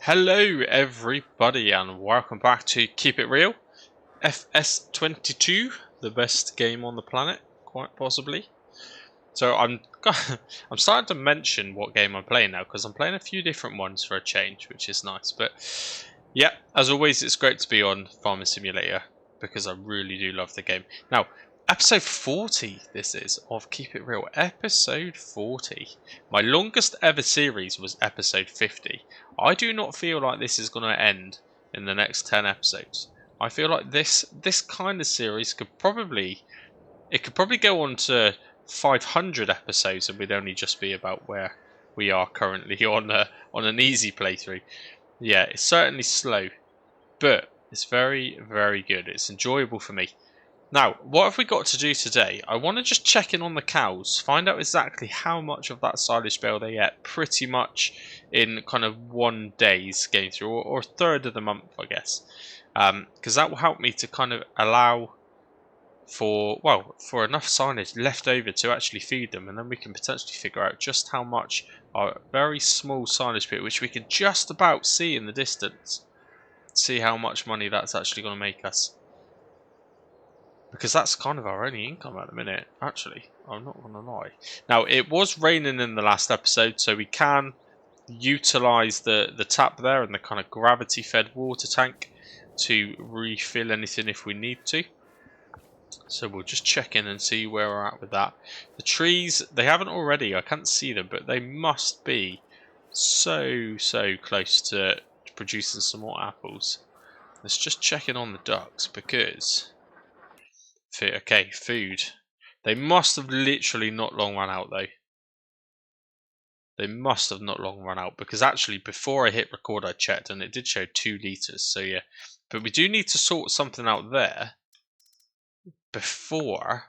Hello everybody and welcome back to Keep It Real FS22, the best game on the planet, quite possibly. So I'm starting to mention what game I'm playing now because I'm playing a few different ones for a change, which is nice. But yeah, as always, it's great to be on Farming Simulator because I really do love the game. Now, episode 40 this is of Keep It Real, episode 40. My longest ever series was episode 50. I do not feel like this is going to end in the next 10 episodes. I feel like this kind of series could probably go on to 500 episodes and we'd only just be about where we are currently on an easy playthrough. Yeah, it's certainly slow, but it's very, very good. It's enjoyable for me. Now, what have we got to do today? I want to just check in on the cows, find out exactly how much of that silage bale they get, pretty much in kind of 1 day's game through, or a third of the month, I guess. Because that will help me to kind of allow for enough silage left over to actually feed them, and then we can potentially figure out just how much our very small silage pit, which we can just about see in the distance, see how much money that's actually going to make us. Because that's kind of our only income at the minute, actually. I'm not going to lie. Now, it was raining in the last episode, so we can utilise the tap there and the kind of gravity-fed water tank to refill anything if we need to. So we'll just check in and see where we're at with that. The trees, they haven't already, I can't see them, but they must be so close to producing some more apples. Let's just check in on the ducks because... Okay, food. They must have literally not long run out though. They must have not long run out because actually before I hit record I checked and it did show 2 litres. So yeah, but we do need to sort something out there before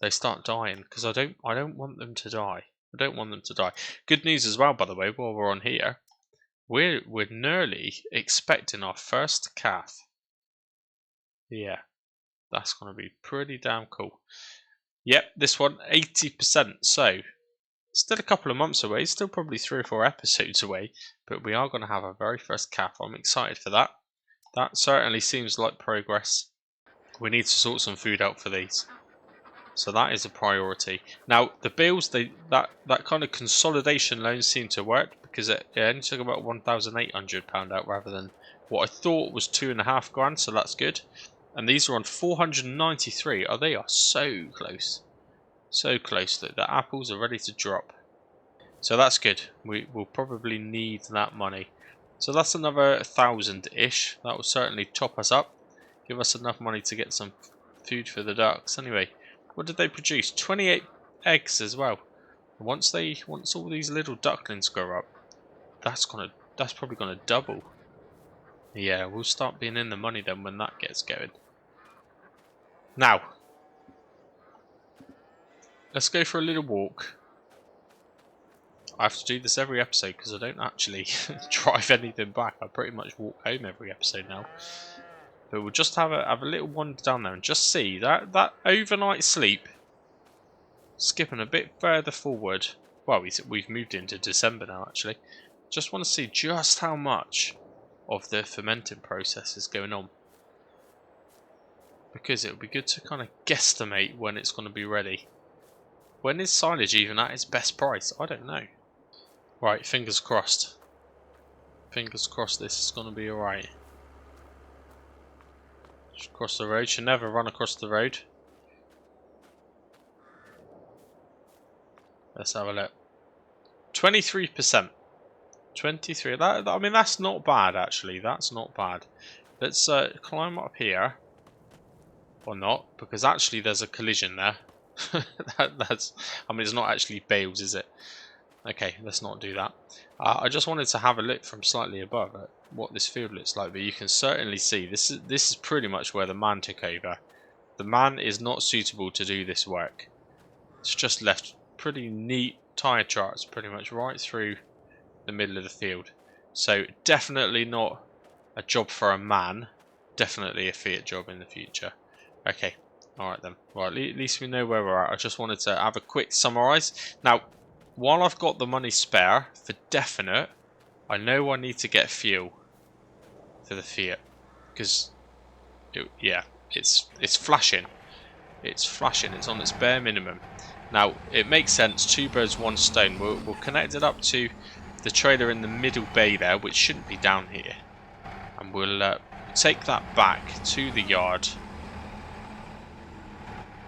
they start dying because I don't want them to die. I don't want them to die. Good news as well, by the way, while we're on here, we're nearly expecting our first calf. Yeah. That's going to be pretty damn cool. Yep, this one, 80%. So, still a couple of months away. Still probably 3 or 4 episodes away. But we are going to have our very first calf. I'm excited for that. That certainly seems like progress. We need to sort some food out for these. So that is a priority. Now, the bills, that kind of consolidation loans seem to work. Because it only took about £1,800 out rather than what I thought was £2.5 grand. So that's good. And these are on 493. Oh, they are so close. So close that the apples are ready to drop. So that's good. We will probably need that money. So that's another 1,000-ish. That will certainly top us up. Give us enough money to get some food for the ducks. Anyway, what did they produce? 28 eggs as well. Once all these little ducklings grow up, that's probably gonna double. Yeah, we'll start being in the money then when that gets going. Now, let's go for a little walk. I have to do this every episode because I don't actually drive anything back. I pretty much walk home every episode now. But we'll just have a little wander down there and just see that overnight sleep. Skipping a bit further forward. Well, we've moved into December now actually. Just want to see just how much of the fermenting process is going on. Because it would be good to kind of guesstimate when it's going to be ready. When is silage even at its best price? I don't know. Right, fingers crossed. Fingers crossed this is going to be alright. Just cross the road. Should never run across the road. Let's have a look. 23%. 23. I mean, that's not bad actually. That's not bad. Let's climb up here. Or not, because actually there's a collision there. I mean, it's not actually bales, is it? Okay, let's not do that. I just wanted to have a look from slightly above at what this field looks like, but you can certainly see this is pretty much where the man took over. The man is not suitable to do this work. It's just left pretty neat tyre charts pretty much right through the middle of the field. So definitely not a job for a man. Definitely a Fiat job in the future. Okay, alright then. Well, at least we know where we're at. I just wanted to have a quick summarise. Now, while I've got the money spare, for definite, I know I need to get fuel for the Fiat because, it's flashing. It's flashing. It's on its bare minimum. Now it makes sense. Two birds, one stone. We'll connect it up to the trailer in the middle bay there, which shouldn't be down here, and we'll take that back to the yard.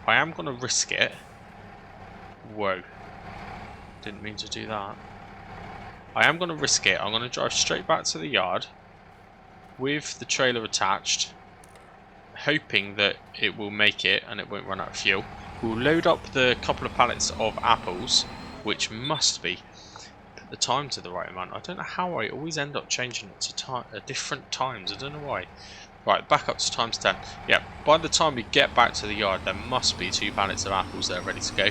I am going to risk it. Whoa. Didn't mean to do that. I am going to risk it. I'm going to drive straight back to the yard with the trailer attached, hoping that it will make it and it won't run out of fuel. We'll load up the couple of pallets of apples, which must be, put the time to the right amount. I don't know how I always end up changing it to different times. I don't know why. Right, back up to times 10. Yeah, by the time we get back to the yard, there must be 2 pallets of apples there ready to go.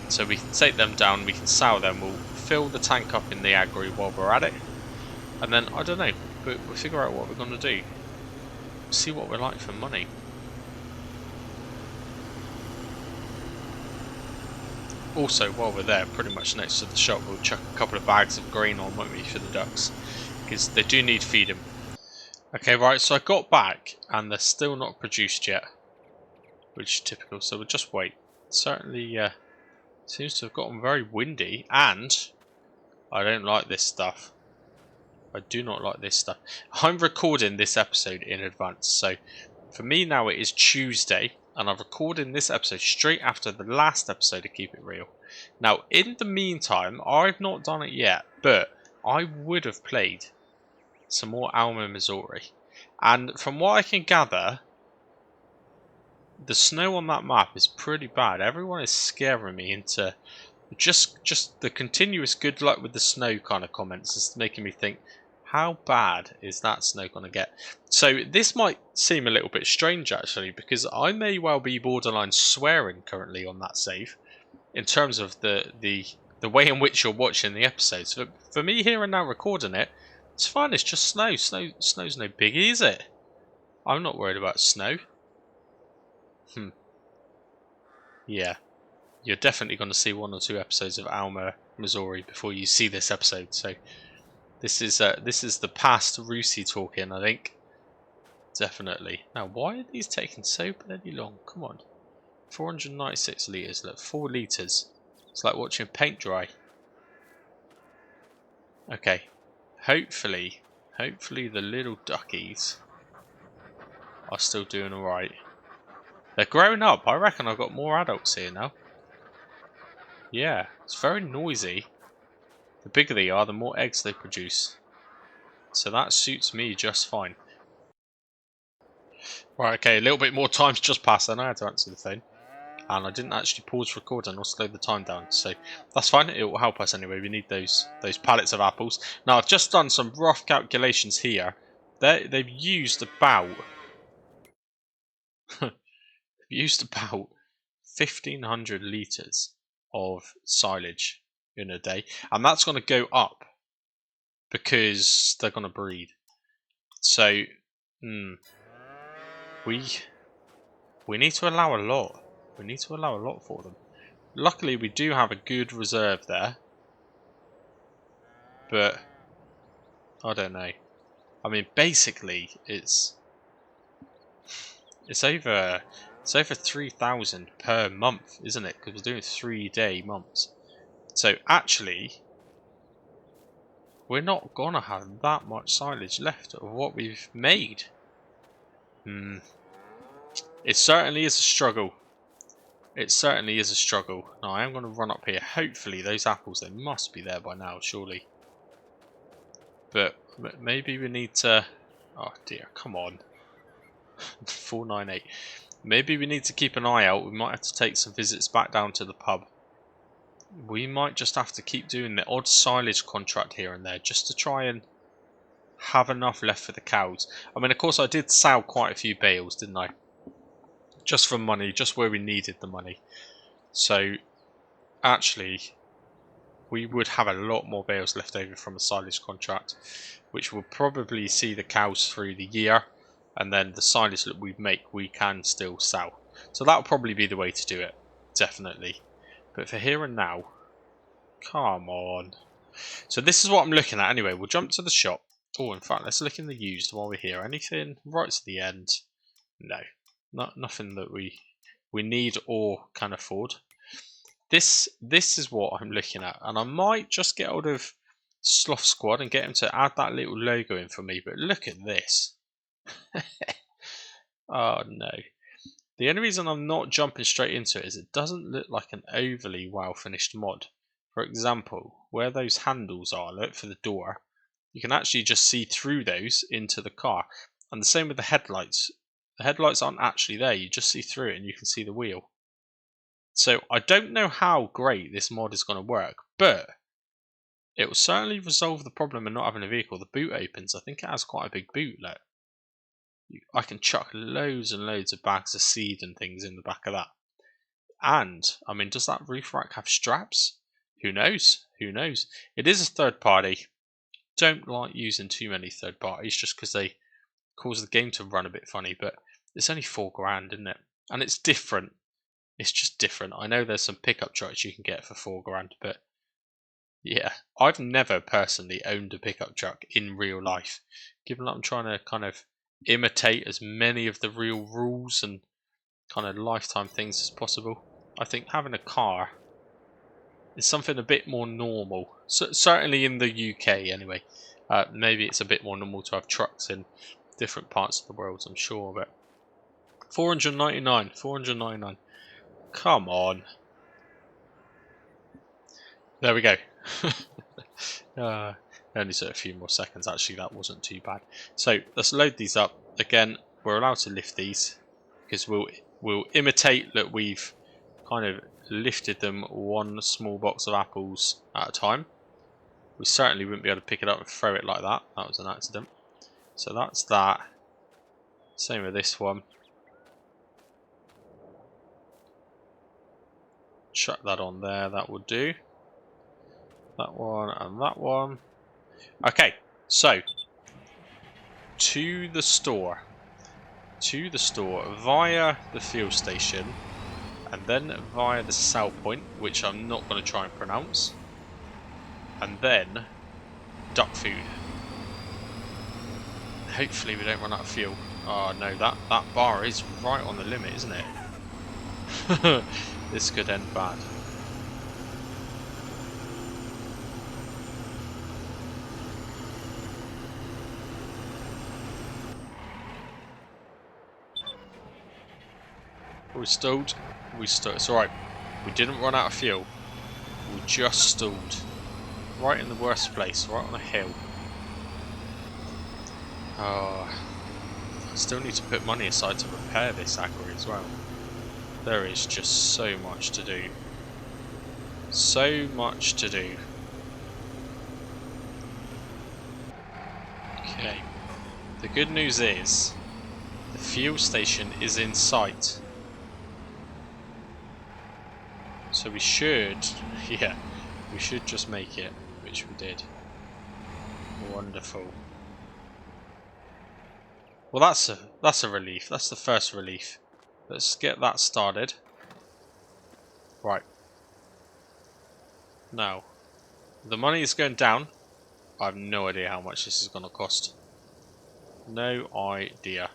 So we can take them down, we can sow them, we'll fill the tank up in the agri while we're at it. And then, I don't know, but we'll figure out what we're going to do. See what we're like for money. Also, while we're there, pretty much next to the shop, we'll chuck a couple of bags of grain on, won't we, for the ducks. Because they do need feeding. Okay, right, so I got back, and they're still not produced yet. Which is typical, so we'll just wait. Certainly, seems to have gotten very windy, and I don't like this stuff. I do not like this stuff. I'm recording this episode in advance, so for me now it is Tuesday, and I'm recording this episode straight after the last episode of Keep It Real. Now, in the meantime, I've not done it yet, but I would have played some more Alma, Missouri. And from what I can gather, the snow on that map is pretty bad. Everyone is scaring me into just the continuous good luck with the snow kind of comments is making me think, how bad is that snow going to get? So this might seem a little bit strange actually, because I may well be borderline swearing currently on that save in terms of the way in which you're watching the episodes. For me here and now recording it, it's fine. It's just snow. Snow's no biggie, is it? I'm not worried about snow. Yeah. You're definitely going to see 1 or 2 episodes of Alma, Missouri before you see this episode. So this is the past Rusi talking, I think. Definitely. Now, why are these taking so bloody long? Come on. 496 litres. Look, 4 litres. It's like watching paint dry. Okay. Hopefully the little duckies are still doing alright. They're growing up. I reckon I've got more adults here now. Yeah, it's very noisy. The bigger they are, the more eggs they produce. So that suits me just fine. Right, okay, a little bit more time's just passed and I had to answer the phone. And I didn't actually pause recording or slow the time down, so that's fine, it will help us anyway. We need those pallets of apples. Now I've just done some rough calculations here. They've used about 1,500 litres of silage in a day, and that's going to go up because they're going to breed. So we need to allow a lot. We need to allow a lot for them. Luckily, we do have a good reserve there, but I don't know. I mean, basically, it's over 3,000 per month, isn't it? Because we're doing 3-day months. So actually, we're not gonna have that much silage left of what we've made. It certainly is a struggle. It certainly is a struggle. Now I am going to run up here. Hopefully those apples, they must be there by now, surely. But maybe we need to... Oh dear, come on. 498. Maybe we need to keep an eye out. We might have to take some visits back down to the pub. We might just have to keep doing the odd silage contract here and there just to try and have enough left for the cows. I mean, of course, I did sell quite a few bales, didn't I? Just for money, just where we needed the money. So, actually, we would have a lot more bales left over from a silage contract, which will probably see the cows through the year, and then the silage that we make, we can still sell. So that'll probably be the way to do it, definitely. But for here and now, come on. So this is what I'm looking at anyway. We'll jump to the shop. Oh, in fact, let's look in the used while we're here. Anything right to the end? No, nothing that we need or can afford. This is what I'm looking at, and I might just get hold of Sloth Squad and get him to add that little logo in for me. But look at this. Oh no. The only reason I'm not jumping straight into it is it doesn't look like an overly well finished mod. For example, where those handles are, look for the door, you can actually just see through those into the car. And the same with the headlights. The headlights aren't actually there, you just see through it and you can see the wheel. So I don't know how great this mod is going to work, but it will certainly resolve the problem of not having a vehicle. The boot opens. I think it has quite a big boot, look. I can chuck loads and loads of bags of seed and things in the back of that. And, I mean, does that roof rack have straps? Who knows? Who knows? It is a third party. Don't like using too many third parties just because they cause the game to run a bit funny, but it's only £4 isn't it? And it's different. It's just different. I know there's some pickup trucks you can get for £4, but yeah, I've never personally owned a pickup truck in real life. Given that I'm trying to kind of imitate as many of the real rules and kind of lifetime things as possible, I think having a car is something a bit more normal. So, certainly in the UK anyway. Maybe it's a bit more normal to have trucks in different parts of the world, I'm sure, but 499. Come on. There we go. Only took a few more seconds, actually, that wasn't too bad. So let's load these up. Again, we're allowed to lift these because we'll imitate that we've kind of lifted them one small box of apples at a time. We certainly wouldn't be able to pick it up and throw it like that. That was an accident. So that's that. Same with this one. Chuck that on there, that will do. That one and that one. Okay, so to the store. To the store via the fuel station and then via the sell point, which I'm not going to try and pronounce, and then duck food. Hopefully we don't run out of fuel. Oh no, that bar is right on the limit, isn't it? This could end bad. We stalled. It's alright. We didn't run out of fuel. We just stalled. Right in the worst place, right on a hill. Oh, I still need to put money aside to repair this agri as well. There is just so much to do. So much to do. Okay. The good news is, the fuel station is in sight. So we should, yeah, we should just make it, which we did. Wonderful. Well, that's a relief. That's the first relief. Let's get that started. Right. Now, the money is going down. I have no idea how much this is going to cost. No idea.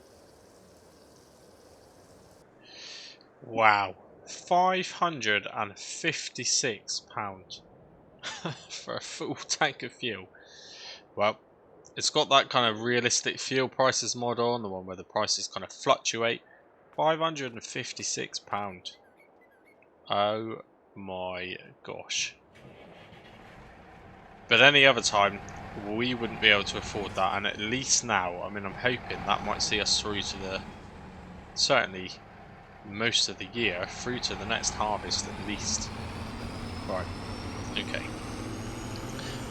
Wow. £556 for a full tank of fuel. Well, it's got that kind of realistic fuel prices mod on, the one where the prices kind of fluctuate. £556. Oh my gosh. But any other time, we wouldn't be able to afford that, and at least now, I mean, I'm hoping that might see us through to the, certainly most of the year, through to the next harvest at least. Right, okay.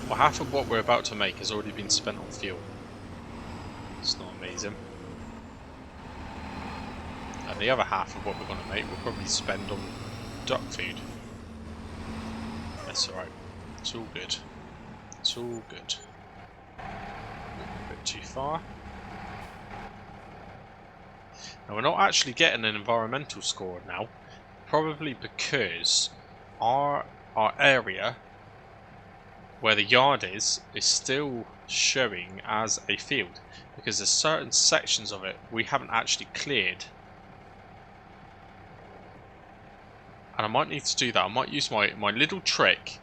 Well, half of what we're about to make has already been spent on fuel. It's not amazing. And the other half of what we're going to make we'll probably spend on duck food. That's alright. It's all good. It's all good. A bit too far. Now we're not actually getting an environmental score now, probably because our area where the yard is still showing as a field, because there's certain sections of it we haven't actually cleared. And I might need to do that. I might use my little trick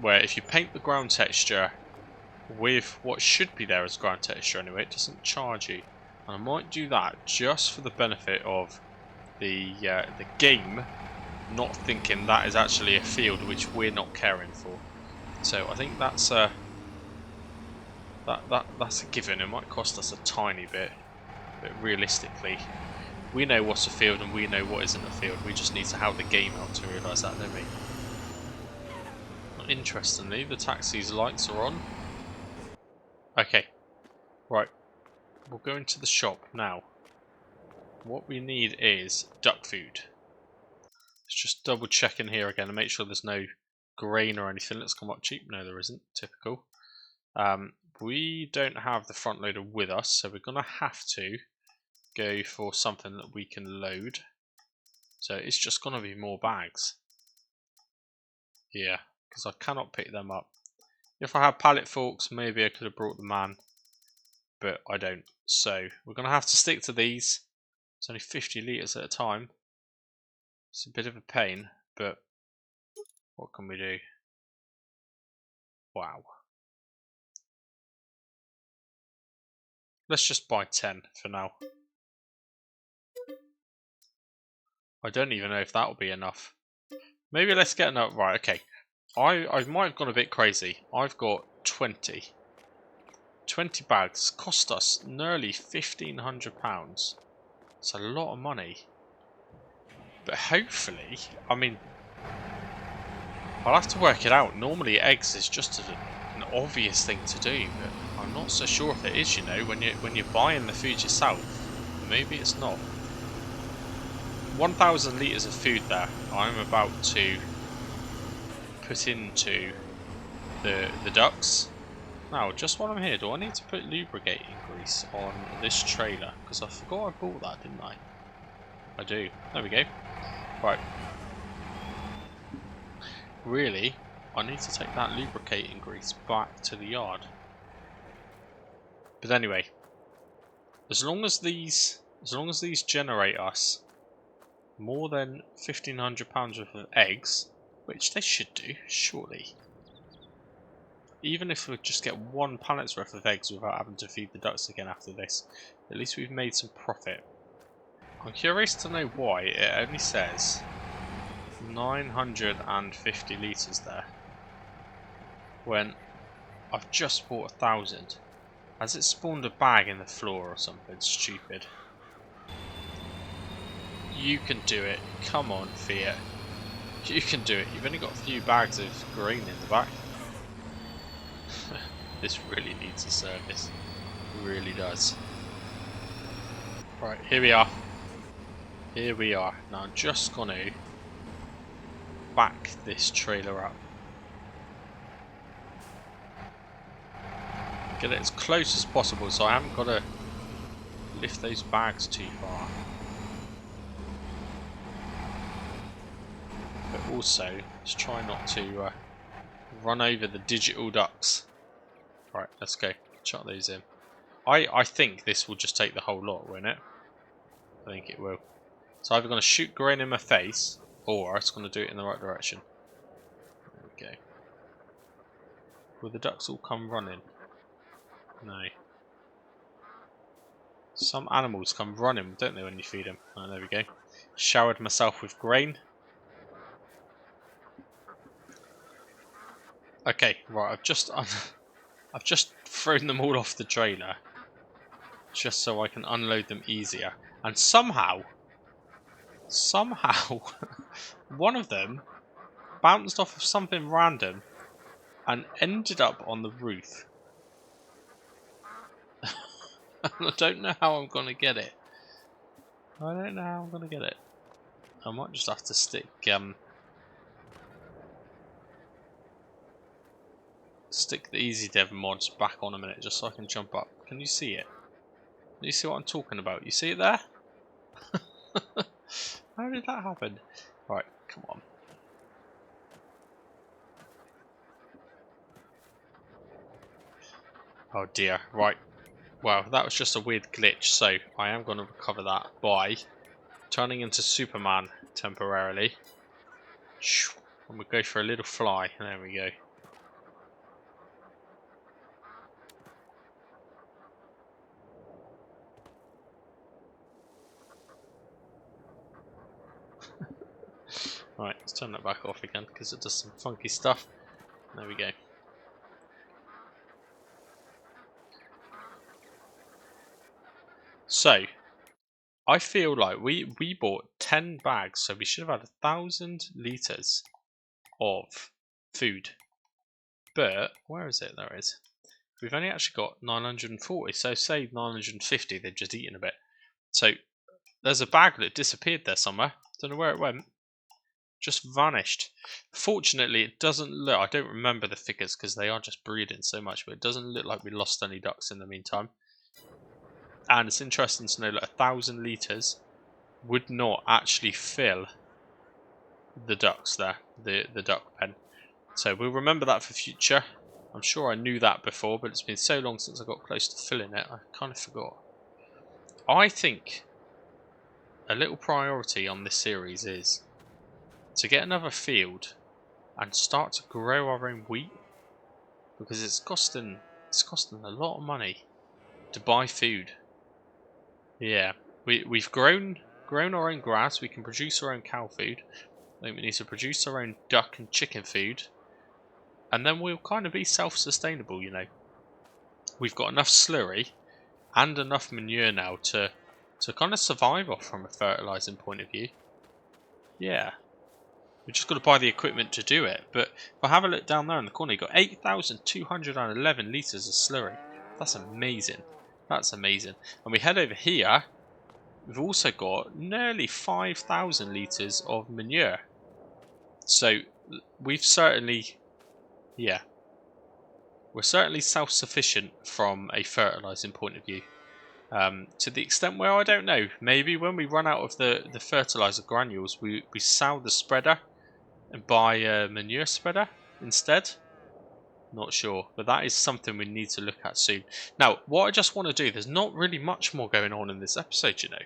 where if you paint the ground texture with what should be there as ground texture anyway, it doesn't charge you. And I might do that just for the benefit of the game not thinking that is actually a field which we're not caring for. So I think that's that's a given. It might cost us a tiny bit, but realistically, we know what's a field and we know what isn't a field. We just need to have the game out to realise that, don't we? Interestingly, the taxi's lights are on. Okay, right. We'll go into the shop now. What we need is duck food. Let's just double check in here again and make sure there's no grain or anything. Let's come up cheap. No, there isn't. Typical. We don't have the front loader with us, so we're going to have to go for something that we can load. So it's just going to be more bags. Yeah, because I cannot pick them up. If I had pallet forks, maybe I could have brought the man, but I don't. So we're going to have to stick to these. It's only 50 litres at a time. It's a bit of a pain, but what can we do? Wow. Let's just buy 10 for now. I don't even know if that will be enough. Maybe let's get enough. Right, okay. I might have gone a bit crazy. I've got 20. 20 bags. Cost us nearly £1,500. It's a lot of money. But hopefully, I mean, I'll have to work it out. Normally eggs is just an obvious thing to do, but I'm not so sure if it is, you know, when you're buying the food yourself. Maybe it's not. 1,000 litres of food there I'm about to put into the ducks. Now, just while I'm here, do I need to put lubricating grease on this trailer? Because I forgot I bought that, didn't I? I do. There we go. Right. Really, I need to take that lubricating grease back to the yard. But anyway, as long as these generate us more than £1,500 worth of eggs, which they should do, surely. Even if we just get one pallet's worth of eggs without having to feed the ducks again after this, at least we've made some profit. I'm curious to know why it only says 950 litres there, when I've just bought 1,000. Has it spawned a bag in the floor or something stupid? You can do it. Come on, Fiat. You can do it. You've only got a few bags of grain in the back. This really needs a service. It really does. Right, here we are. Here we are. Now I'm just going to back this trailer up. Get it as close as possible so I haven't got to lift those bags too far. But also, let's try not to run over the digital ducks. Right, let's go. Chuck these in. I think this will just take the whole lot, won't it? I think it will. It's either going to shoot grain in my face, or it's going to do it in the right direction. There we go. Will the ducks all come running? No. Some animals come running, don't they, when you feed them? Oh, there we go. Showered myself with grain. Okay, right. I've just thrown them all off the trailer, just so I can unload them easier. And somehow, one of them bounced off of something random and ended up on the roof. I don't know how I'm gonna get it. I don't know how I'm gonna get it. I might just have to stick the easy dev mods back on a minute just so I can jump up. Can you see it? Can you see what I'm talking about? You see it there? How did that happen? Right, come on. Oh dear, right. Well, that was just a weird glitch, so I am going to recover that by turning into Superman temporarily. And we'll go for a little fly. There we go. Right, let's turn that back off again because it does some funky stuff. There we go. So, I feel like we bought 10 bags, so we should have had 1,000 litres of food. But, where is it? There it is. We've only actually got 940, so say 950, they've just eaten a bit. So, there's a bag that disappeared there somewhere. Don't know where it went. Just vanished. Fortunately, it doesn't look... I don't remember the figures because they are just breeding so much, but it doesn't look like we lost any ducks in the meantime. And it's interesting to know that 1,000 litres would not actually fill the ducks there, the duck pen. So we'll remember that for future. I'm sure I knew that before, but it's been so long since I got close to filling it, I kind of forgot. I think a little priority on this series is to get another field and start to grow our own wheat, because it's costing a lot of money to buy food. Yeah, we've grown our own grass. We can produce our own cow food. I think we need to produce our own duck and chicken food, and then we'll kind of be self-sustainable. You know, we've got enough slurry and enough manure now to kind of survive off from a fertilizing point of view. Yeah. We've just got to buy the equipment to do it. But if I have a look down there in the corner, you've got 8,211 litres of slurry. That's amazing. That's amazing. And we head over here, we've also got nearly 5,000 litres of manure. So we've certainly, yeah, we're certainly self-sufficient from a fertilising point of view. To the extent where, I don't know, maybe when we run out of the fertiliser granules, we sell the spreader and buy a manure spreader instead. Not sure, but that is something we need to look at soon. Now, what I just want to do, there's not really much more going on in this episode, you know,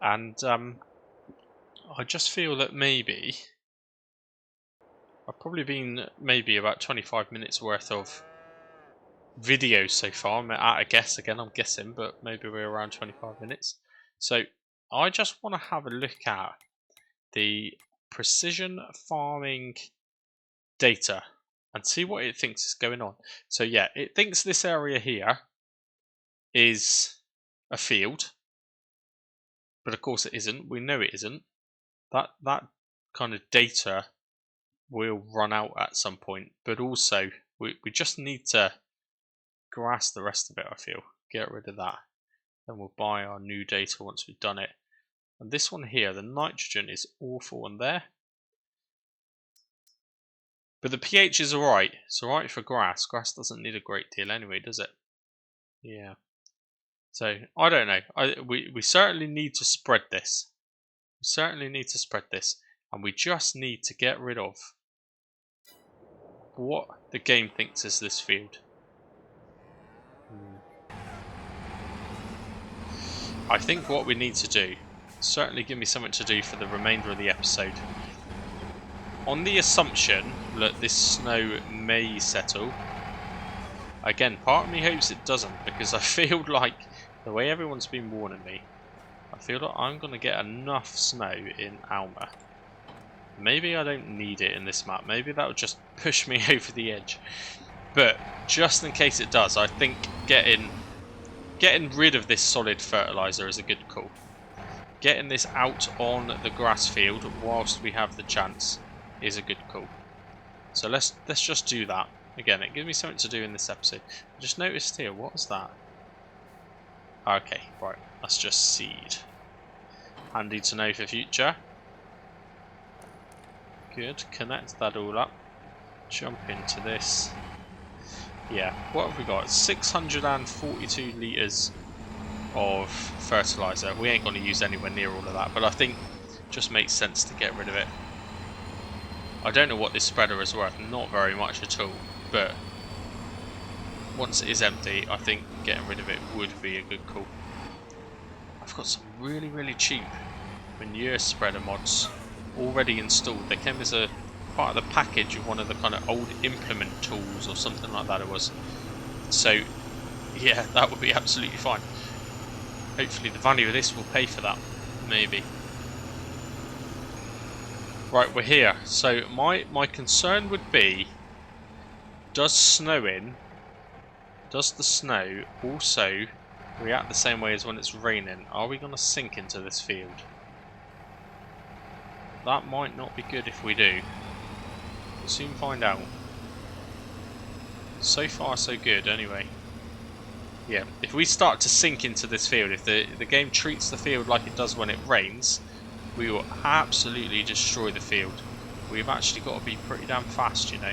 and I just feel that maybe I've probably been maybe about 25 minutes worth of videos so far. I'm at a guess again, I'm guessing, but maybe we're around 25 minutes. So I just want to have a look at the precision farming data and see what it thinks is going on. So yeah, it thinks this area here is a field, but of course it isn't. We know it isn't. That kind of data will run out at some point, but also we just need to grass the rest of it, I feel. Get rid of that. Then we'll buy our new data once we've done it. And this one here, the nitrogen is awful on there. But the pH is alright. It's alright for grass. Grass doesn't need a great deal anyway, does it? Yeah. So, I don't know. We certainly need to spread this. We certainly need to spread this. And we just need to get rid of what the game thinks is this field. I think what we need to do, certainly give me something to do for the remainder of the episode. On the assumption that this snow may settle, again, part of me hopes it doesn't, because I feel like, the way everyone's been warning me, I feel like I'm going to get enough snow in Alma. Maybe I don't need it in this map, maybe that would just push me over the edge. But, just in case it does, I think getting rid of this solid fertiliser is a good call. Getting this out on the grass field whilst we have the chance is a good call. So let's just do that. Again, it gives me something to do in this episode. I just noticed here, what was that? Okay, right, that's just seed. Handy to know for future. Good, connect that all up. Jump into this. Yeah, what have we got? 642 litres of fertiliser. We ain't going to use anywhere near all of that, but I think it just makes sense to get rid of it. I don't know what this spreader is worth, not very much at all, but once it is empty, I think getting rid of it would be a good call. I've got some really, really cheap manure spreader mods already installed. They came as a part of the package of one of the kind of old implement tools or something like that it was. So yeah, that would be absolutely fine. Hopefully the value of this will pay for that. Maybe. Right, we're here. So my concern would be, does the snow also react the same way as when it's raining? Are we going to sink into this field? That might not be good if we do. We'll soon find out. So far so good anyway. Yeah, if we start to sink into this field, if the game treats the field like it does when it rains, we will absolutely destroy the field. We've actually got to be pretty damn fast, you know.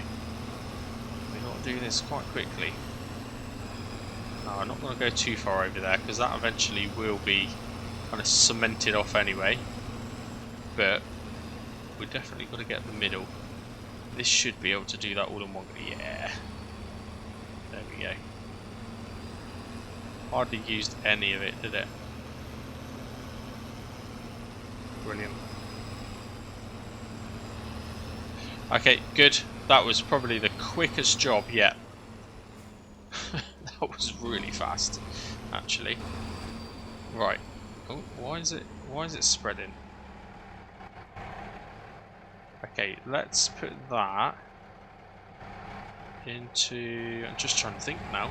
We've got to do this quite quickly. No, I'm not going to go too far over there, because that eventually will be kind of cemented off anyway. But we've definitely got to get the middle. This should be able to do that all in one go. Yeah. There we go. Hardly used any of it, did it? Brilliant. Okay, good. That was probably the quickest job yet. That was really fast, actually. Right. Oh, why is it spreading? Okay, let's put that into... I'm just trying to think now.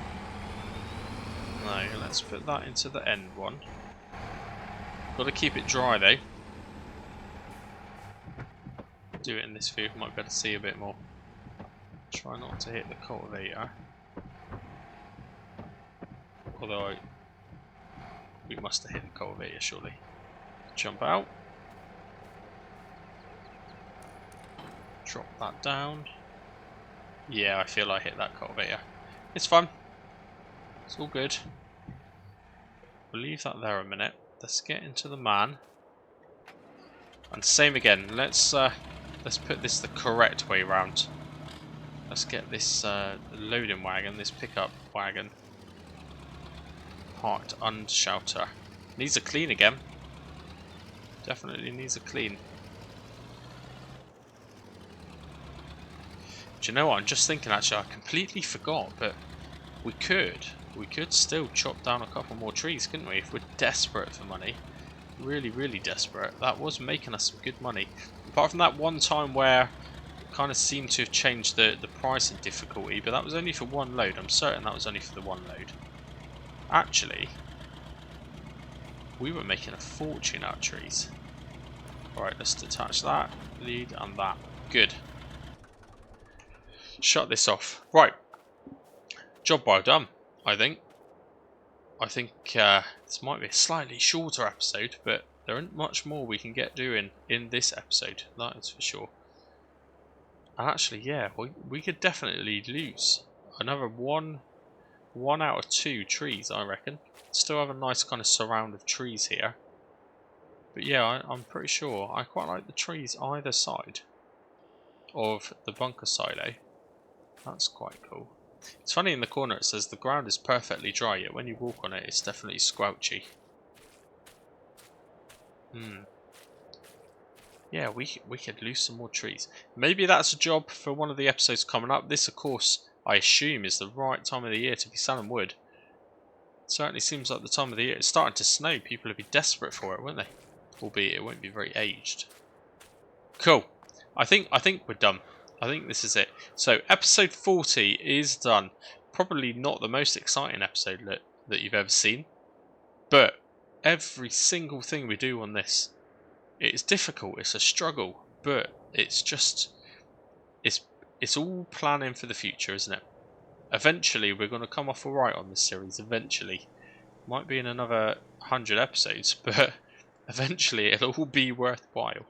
No, let's put that into the end one. Got to keep it dry though. Do it in this view, might be able to see a bit more. Try not to hit the cultivator. Although we must have hit the cultivator surely. Jump out. Drop that down. Yeah, I feel I hit that cultivator. It's fun. It's all good. We'll leave that there a minute. Let's get into the man. And same again. Let's put this the correct way round. Let's get this loading wagon, this pickup wagon, parked under shelter. Needs a clean again. Definitely needs a clean. Do you know what? I'm just thinking actually, I completely forgot, but we could still chop down a couple more trees, couldn't we? If we're desperate for money. Really, really desperate. That was making us some good money. Apart from that one time where it kind of seemed to have changed the price and difficulty, but that was only for one load. I'm certain that was only for the one load. Actually, we were making a fortune out of trees. Alright, let's detach that, lead, and that. Good. Shut this off. Right. Job well done, I think. I think this might be a slightly shorter episode, but there isn't much more we can get doing in this episode, that is for sure. And actually, yeah, we could definitely lose another one out of 2 trees, I reckon. Still have a nice kind of surround of trees here. But yeah, I'm pretty sure I quite like the trees either side of the bunker silo. That's quite cool. It's funny, in the corner it says the ground is perfectly dry, yet when you walk on it, it's definitely squelchy. Yeah, we could lose some more trees. Maybe that's a job for one of the episodes coming up. This, of course, I assume is the right time of the year to be selling wood. It certainly seems like the time of the year. It's starting to snow. People will be desperate for it, won't they? Albeit it won't be very aged. Cool. I think we're done. I think this is it. So episode 40 is done. Probably not the most exciting episode that you've ever seen. But every single thing we do on this, it's difficult, it's a struggle, but it's just, it's all planning for the future, isn't it? Eventually we're going to come off alright on this series, eventually. Might be in another 100 episodes, but eventually it'll all be worthwhile.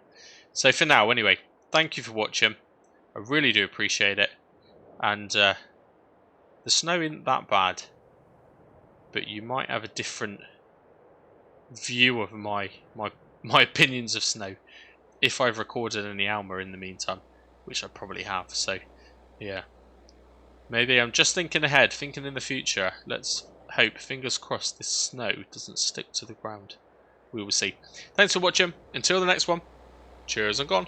So for now, anyway, thank you for watching. I really do appreciate it. And the snow isn't that bad, but you might have a different view of my opinions of snow if I've recorded any Alma in the meantime, which I probably have. So yeah, Maybe I'm just thinking ahead, thinking in the future. Let's hope, fingers crossed, this snow doesn't stick to the ground. We will see. Thanks for watching. Until the next one, cheers and gone.